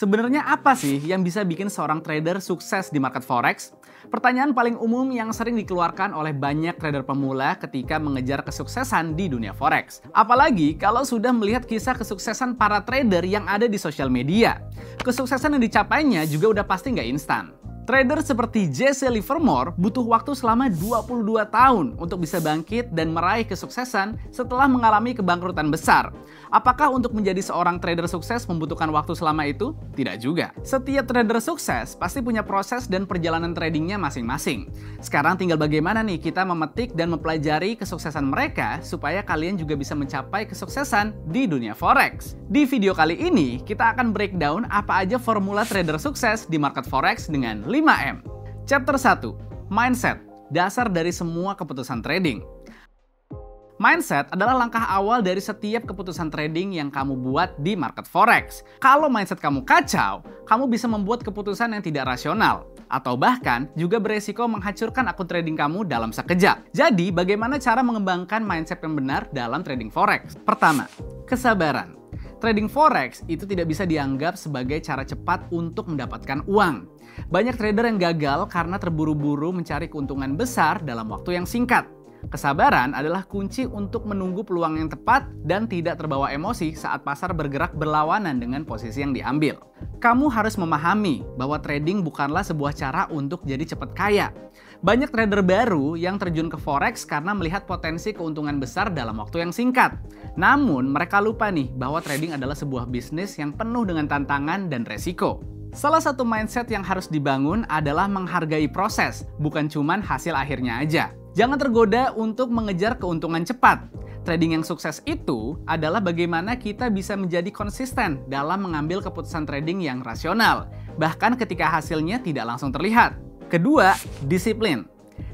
Sebenarnya apa sih yang bisa bikin seorang trader sukses di market forex? Pertanyaan paling umum yang sering dikeluarkan oleh banyak trader pemula ketika mengejar kesuksesan di dunia forex. Apalagi kalau sudah melihat kisah kesuksesan para trader yang ada di sosial media. Kesuksesan yang dicapainya juga udah pasti nggak instan. Trader seperti Jesse Livermore butuh waktu selama 22 tahun untuk bisa bangkit dan meraih kesuksesan setelah mengalami kebangkrutan besar. Apakah untuk menjadi seorang trader sukses membutuhkan waktu selama itu? Tidak juga. Setiap trader sukses pasti punya proses dan perjalanan tradingnya masing-masing. Sekarang tinggal bagaimana nih kita memetik dan mempelajari kesuksesan mereka supaya kalian juga bisa mencapai kesuksesan di dunia forex. Di video kali ini, kita akan breakdown apa aja formula trader sukses di market forex dengan 5M. Chapter 1. Mindset, dasar dari semua keputusan trading. Mindset adalah langkah awal dari setiap keputusan trading yang kamu buat di market forex. Kalau mindset kamu kacau, kamu bisa membuat keputusan yang tidak rasional. Atau bahkan juga beresiko menghancurkan akun trading kamu dalam sekejap. Jadi, bagaimana cara mengembangkan mindset yang benar dalam trading forex? Pertama, kesabaran. Trading forex itu tidak bisa dianggap sebagai cara cepat untuk mendapatkan uang. Banyak trader yang gagal karena terburu-buru mencari keuntungan besar dalam waktu yang singkat. Kesabaran adalah kunci untuk menunggu peluang yang tepat dan tidak terbawa emosi saat pasar bergerak berlawanan dengan posisi yang diambil. Kamu harus memahami bahwa trading bukanlah sebuah cara untuk jadi cepat kaya. Banyak trader baru yang terjun ke forex karena melihat potensi keuntungan besar dalam waktu yang singkat. Namun mereka lupa nih bahwa trading adalah sebuah bisnis yang penuh dengan tantangan dan resiko. Salah satu mindset yang harus dibangun adalah menghargai proses, bukan cuman hasil akhirnya aja. Jangan tergoda untuk mengejar keuntungan cepat. Trading yang sukses itu adalah bagaimana kita bisa menjadi konsisten dalam mengambil keputusan trading yang rasional, bahkan ketika hasilnya tidak langsung terlihat. Kedua, disiplin.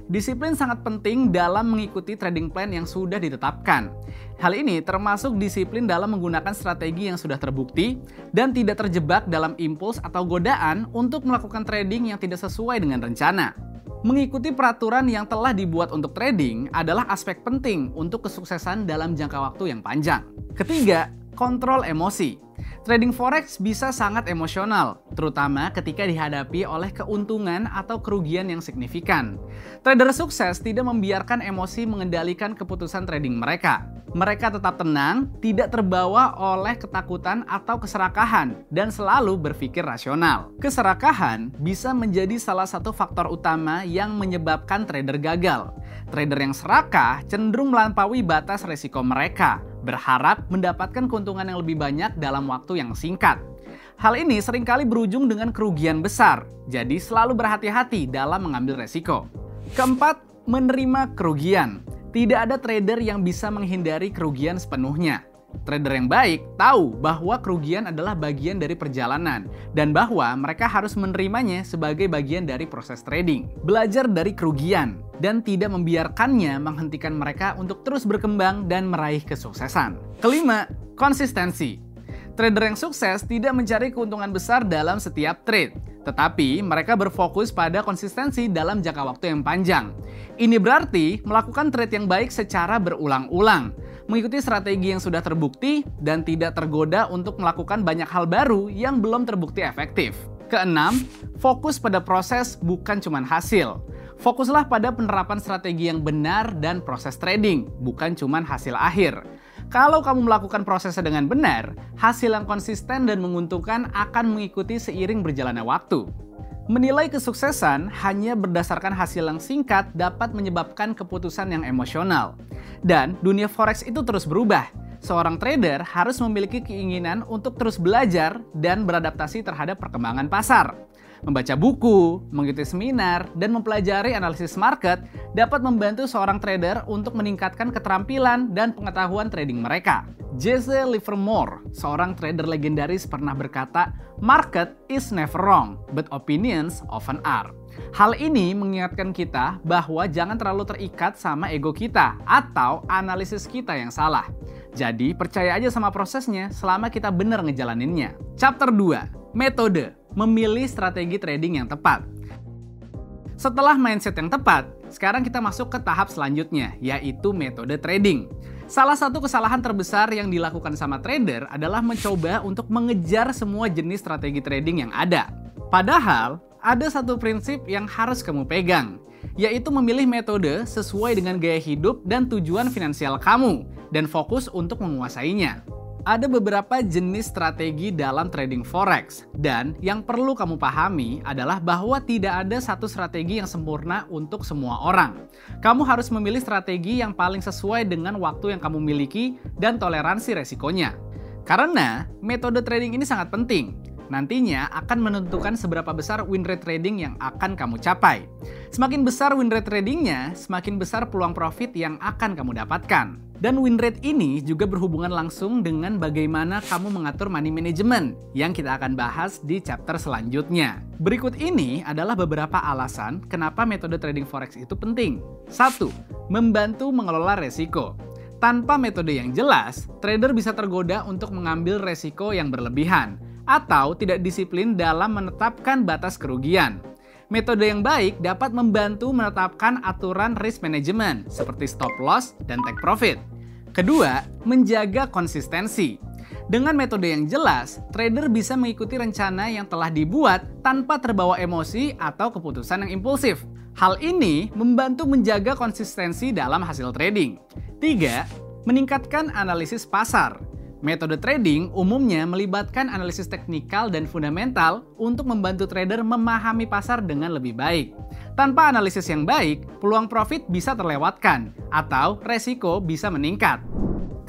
Disiplin sangat penting dalam mengikuti trading plan yang sudah ditetapkan. Hal ini termasuk disiplin dalam menggunakan strategi yang sudah terbukti dan tidak terjebak dalam impuls atau godaan untuk melakukan trading yang tidak sesuai dengan rencana. Mengikuti peraturan yang telah dibuat untuk trading adalah aspek penting untuk kesuksesan dalam jangka waktu yang panjang. Ketiga, kontrol emosi. Trading forex bisa sangat emosional, terutama ketika dihadapi oleh keuntungan atau kerugian yang signifikan. Trader sukses tidak membiarkan emosi mengendalikan keputusan trading mereka. Mereka tetap tenang, tidak terbawa oleh ketakutan atau keserakahan, dan selalu berpikir rasional. Keserakahan bisa menjadi salah satu faktor utama yang menyebabkan trader gagal. Trader yang serakah cenderung melampaui batas resiko mereka, berharap mendapatkan keuntungan yang lebih banyak dalam waktu yang singkat. Hal ini seringkali berujung dengan kerugian besar, jadi selalu berhati-hati dalam mengambil resiko. Keempat, menerima kerugian. Tidak ada trader yang bisa menghindari kerugian sepenuhnya. Trader yang baik tahu bahwa kerugian adalah bagian dari perjalanan dan bahwa mereka harus menerimanya sebagai bagian dari proses trading. Belajar dari kerugian dan tidak membiarkannya menghentikan mereka untuk terus berkembang dan meraih kesuksesan. Kelima, konsistensi. Trader yang sukses tidak mencari keuntungan besar dalam setiap trade, tetapi mereka berfokus pada konsistensi dalam jangka waktu yang panjang. Ini berarti melakukan trade yang baik secara berulang-ulang, mengikuti strategi yang sudah terbukti, dan tidak tergoda untuk melakukan banyak hal baru yang belum terbukti efektif. Keenam, fokus pada proses bukan cuma hasil. Fokuslah pada penerapan strategi yang benar dan proses trading, bukan cuma hasil akhir. Kalau kamu melakukan prosesnya dengan benar, hasil yang konsisten dan menguntungkan akan mengikuti seiring berjalannya waktu. Menilai kesuksesan hanya berdasarkan hasil yang singkat dapat menyebabkan keputusan yang emosional. Dan dunia forex itu terus berubah. Seorang trader harus memiliki keinginan untuk terus belajar dan beradaptasi terhadap perkembangan pasar. Membaca buku, mengikuti seminar, dan mempelajari analisis market dapat membantu seorang trader untuk meningkatkan keterampilan dan pengetahuan trading mereka. Jesse Livermore, seorang trader legendaris, pernah berkata, "Market is never wrong, but opinions often are." Hal ini mengingatkan kita bahwa jangan terlalu terikat sama ego kita atau analisis kita yang salah. Jadi percaya aja sama prosesnya selama kita benar ngejalaninnya. Chapter 2. Metode. Memilih strategi trading yang tepat. Setelah mindset yang tepat, sekarang kita masuk ke tahap selanjutnya, yaitu metode trading. Salah satu kesalahan terbesar yang dilakukan sama trader adalah mencoba untuk mengejar semua jenis strategi trading yang ada. Padahal, ada satu prinsip yang harus kamu pegang, yaitu memilih metode sesuai dengan gaya hidup dan tujuan finansial kamu, dan fokus untuk menguasainya. Ada beberapa jenis strategi dalam trading forex, dan yang perlu kamu pahami adalah bahwa tidak ada satu strategi yang sempurna untuk semua orang. Kamu harus memilih strategi yang paling sesuai dengan waktu yang kamu miliki dan toleransi resikonya. Karena metode trading ini sangat penting. Nantinya akan menentukan seberapa besar win rate trading yang akan kamu capai. Semakin besar win rate tradingnya, semakin besar peluang profit yang akan kamu dapatkan. Dan win rate ini juga berhubungan langsung dengan bagaimana kamu mengatur money management yang kita akan bahas di chapter selanjutnya. Berikut ini adalah beberapa alasan kenapa metode trading forex itu penting. 1. Membantu mengelola resiko. Tanpa metode yang jelas, trader bisa tergoda untuk mengambil resiko yang berlebihan atau tidak disiplin dalam menetapkan batas kerugian. Metode yang baik dapat membantu menetapkan aturan risk management seperti stop loss dan take profit. Kedua, menjaga konsistensi. Dengan metode yang jelas, trader bisa mengikuti rencana yang telah dibuat tanpa terbawa emosi atau keputusan yang impulsif. Hal ini membantu menjaga konsistensi dalam hasil trading. 3. Meningkatkan analisis pasar. Metode trading umumnya melibatkan analisis teknikal dan fundamental untuk membantu trader memahami pasar dengan lebih baik. Tanpa analisis yang baik, peluang profit bisa terlewatkan atau resiko bisa meningkat.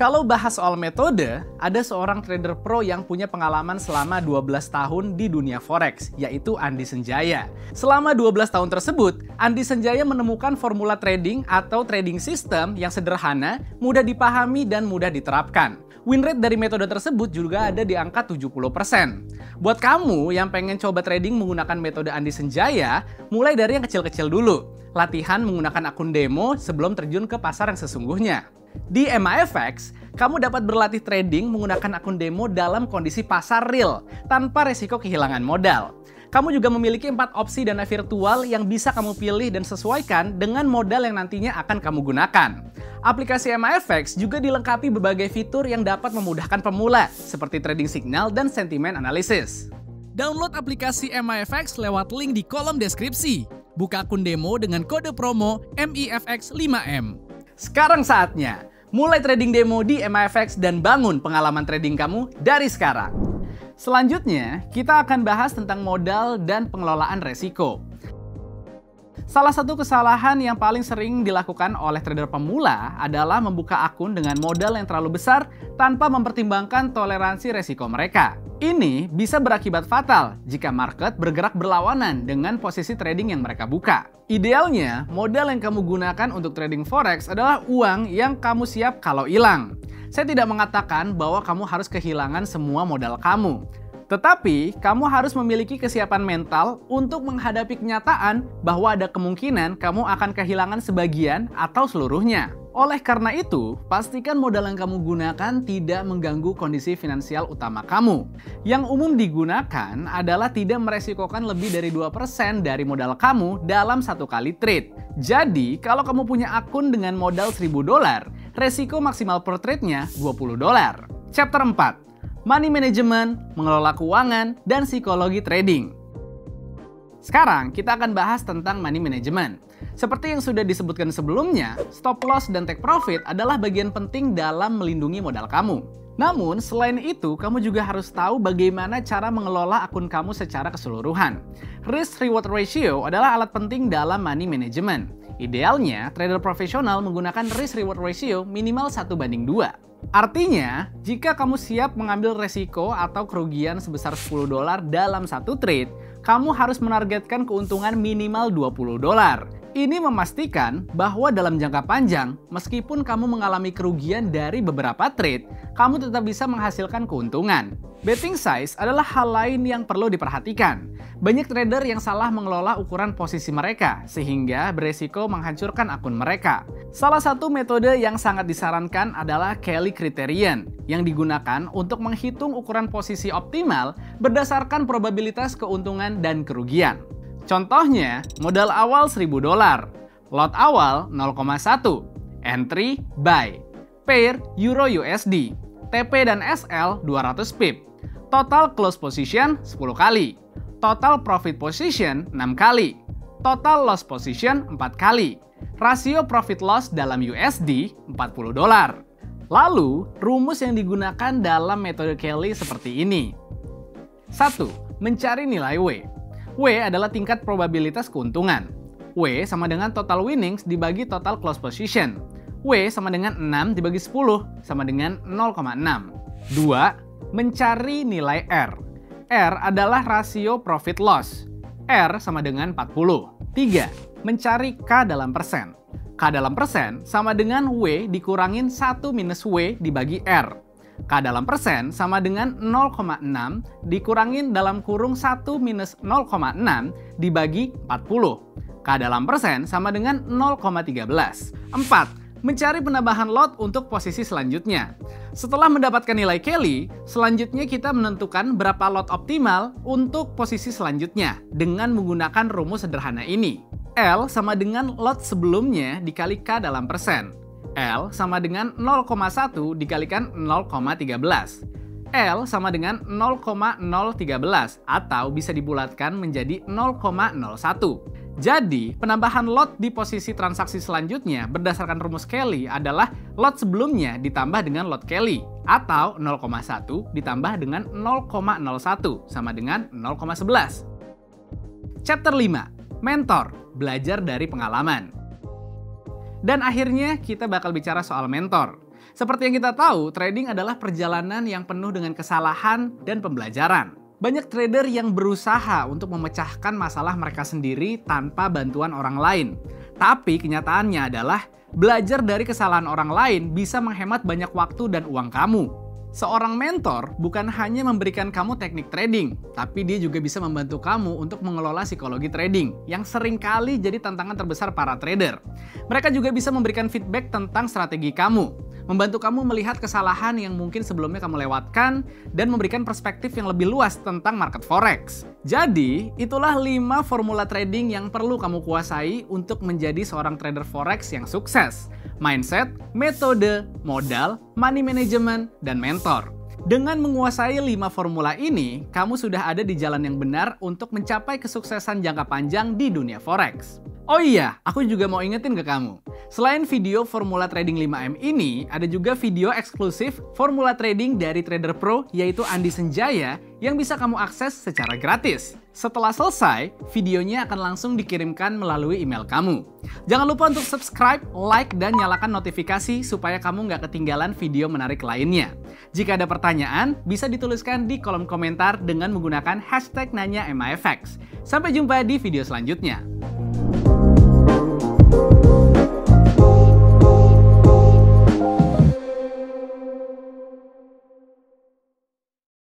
Kalau bahas soal metode, ada seorang trader pro yang punya pengalaman selama 12 tahun di dunia forex, yaitu Andi Senjaya. Selama 12 tahun tersebut, Andi Senjaya menemukan formula trading atau trading system yang sederhana, mudah dipahami, dan mudah diterapkan. Win rate dari metode tersebut juga ada di angka 70%. Buat kamu yang pengen coba trading menggunakan metode Andi Senjaya, mulai dari yang kecil-kecil dulu. Latihan menggunakan akun demo sebelum terjun ke pasar yang sesungguhnya. Di MAFX, kamu dapat berlatih trading menggunakan akun demo dalam kondisi pasar real, tanpa resiko kehilangan modal. Kamu juga memiliki 4 opsi dana virtual yang bisa kamu pilih dan sesuaikan dengan modal yang nantinya akan kamu gunakan. Aplikasi MAFX juga dilengkapi berbagai fitur yang dapat memudahkan pemula, seperti trading signal dan sentimen analisis. Download aplikasi MAFX lewat link di kolom deskripsi. Buka akun demo dengan kode promo MIFX5M. Sekarang saatnya, mulai trading demo di MAFX dan bangun pengalaman trading kamu dari sekarang. Selanjutnya, kita akan bahas tentang modal dan pengelolaan resiko. Salah satu kesalahan yang paling sering dilakukan oleh trader pemula adalah membuka akun dengan modal yang terlalu besar tanpa mempertimbangkan toleransi resiko mereka. Ini bisa berakibat fatal jika market bergerak berlawanan dengan posisi trading yang mereka buka. Idealnya, modal yang kamu gunakan untuk trading forex adalah uang yang kamu siap kalau hilang. Saya tidak mengatakan bahwa kamu harus kehilangan semua modal kamu. Tetapi, kamu harus memiliki kesiapan mental untuk menghadapi kenyataan bahwa ada kemungkinan kamu akan kehilangan sebagian atau seluruhnya. Oleh karena itu, pastikan modal yang kamu gunakan tidak mengganggu kondisi finansial utama kamu. Yang umum digunakan adalah tidak meresikokan lebih dari 2% dari modal kamu dalam satu kali trade. Jadi, kalau kamu punya akun dengan modal $1.000, resiko maksimal per trade-nya $20. Chapter 4. Money Management, mengelola keuangan, dan psikologi trading. Sekarang kita akan bahas tentang money management. Seperti yang sudah disebutkan sebelumnya, stop loss dan take profit adalah bagian penting dalam melindungi modal kamu. Namun, selain itu, kamu juga harus tahu bagaimana cara mengelola akun kamu secara keseluruhan. Risk-reward ratio adalah alat penting dalam money management. Idealnya, trader profesional menggunakan risk-reward ratio minimal 1:2. Artinya, jika kamu siap mengambil resiko atau kerugian sebesar $10 dalam satu trade, kamu harus menargetkan keuntungan minimal $20. Ini memastikan bahwa dalam jangka panjang, meskipun kamu mengalami kerugian dari beberapa trade, kamu tetap bisa menghasilkan keuntungan. Betting size adalah hal lain yang perlu diperhatikan. Banyak trader yang salah mengelola ukuran posisi mereka, sehingga beresiko menghancurkan akun mereka. Salah satu metode yang sangat disarankan adalah Kelly Criterion, yang digunakan untuk menghitung ukuran posisi optimal berdasarkan probabilitas keuntungan dan kerugian. Contohnya, modal awal $1.000, lot awal 0,1, entry buy. pair Euro USD, TP dan SL 200 pip, total close position 10 kali, total profit position 6 kali, total loss position 4 kali, rasio profit loss dalam USD 40 dolar. Lalu, rumus yang digunakan dalam metode Kelly seperti ini. 1. Mencari nilai W. W adalah tingkat probabilitas keuntungan. W sama dengan total winnings dibagi total close position. W sama dengan 6 dibagi 10 sama dengan 0,6. 2. Mencari nilai R. R adalah rasio profit loss. R sama dengan 40. 3. Mencari K dalam persen. K dalam persen sama dengan W dikurangin 1 minus W dibagi R. K dalam persen sama dengan 0,6 dikurangin dalam kurung 1 minus 0,6 dibagi 40. K dalam persen sama dengan 0,13. 4. Mencari penambahan lot untuk posisi selanjutnya. Setelah mendapatkan nilai Kelly, selanjutnya kita menentukan berapa lot optimal untuk posisi selanjutnya dengan menggunakan rumus sederhana ini. L sama dengan lot sebelumnya dikali K dalam persen. L sama dengan 0,1 dikalikan 0,13. L sama dengan 0,013 atau bisa dibulatkan menjadi 0,01. Jadi, penambahan lot di posisi transaksi selanjutnya berdasarkan rumus Kelly adalah lot sebelumnya ditambah dengan lot Kelly atau 0,1 ditambah dengan 0,01 sama dengan 0,11. Chapter 5. Mentor, belajar dari pengalaman. Dan akhirnya kita bakal bicara soal mentor. Seperti yang kita tahu, trading adalah perjalanan yang penuh dengan kesalahan dan pembelajaran. Banyak trader yang berusaha untuk memecahkan masalah mereka sendiri tanpa bantuan orang lain. Tapi kenyataannya adalah belajar dari kesalahan orang lain bisa menghemat banyak waktu dan uang kamu. Seorang mentor bukan hanya memberikan kamu teknik trading, tapi dia juga bisa membantu kamu untuk mengelola psikologi trading, yang seringkali jadi tantangan terbesar para trader. Mereka juga bisa memberikan feedback tentang strategi kamu, membantu kamu melihat kesalahan yang mungkin sebelumnya kamu lewatkan, dan memberikan perspektif yang lebih luas tentang market forex. Jadi, itulah 5 formula trading yang perlu kamu kuasai untuk menjadi seorang trader forex yang sukses. Mindset, metode, modal, money management, dan mentor. Dengan menguasai 5 formula ini, kamu sudah ada di jalan yang benar untuk mencapai kesuksesan jangka panjang di dunia forex. Oh iya, aku juga mau ingetin ke kamu. Selain video formula trading 5M ini, ada juga video eksklusif formula trading dari trader pro yaitu Andi Senjaya yang bisa kamu akses secara gratis. Setelah selesai, videonya akan langsung dikirimkan melalui email kamu. Jangan lupa untuk subscribe, like, dan nyalakan notifikasi supaya kamu nggak ketinggalan video menarik lainnya. Jika ada pertanyaan, bisa dituliskan di kolom komentar dengan menggunakan hashtag #NanyaMAFX. Sampai jumpa di video selanjutnya.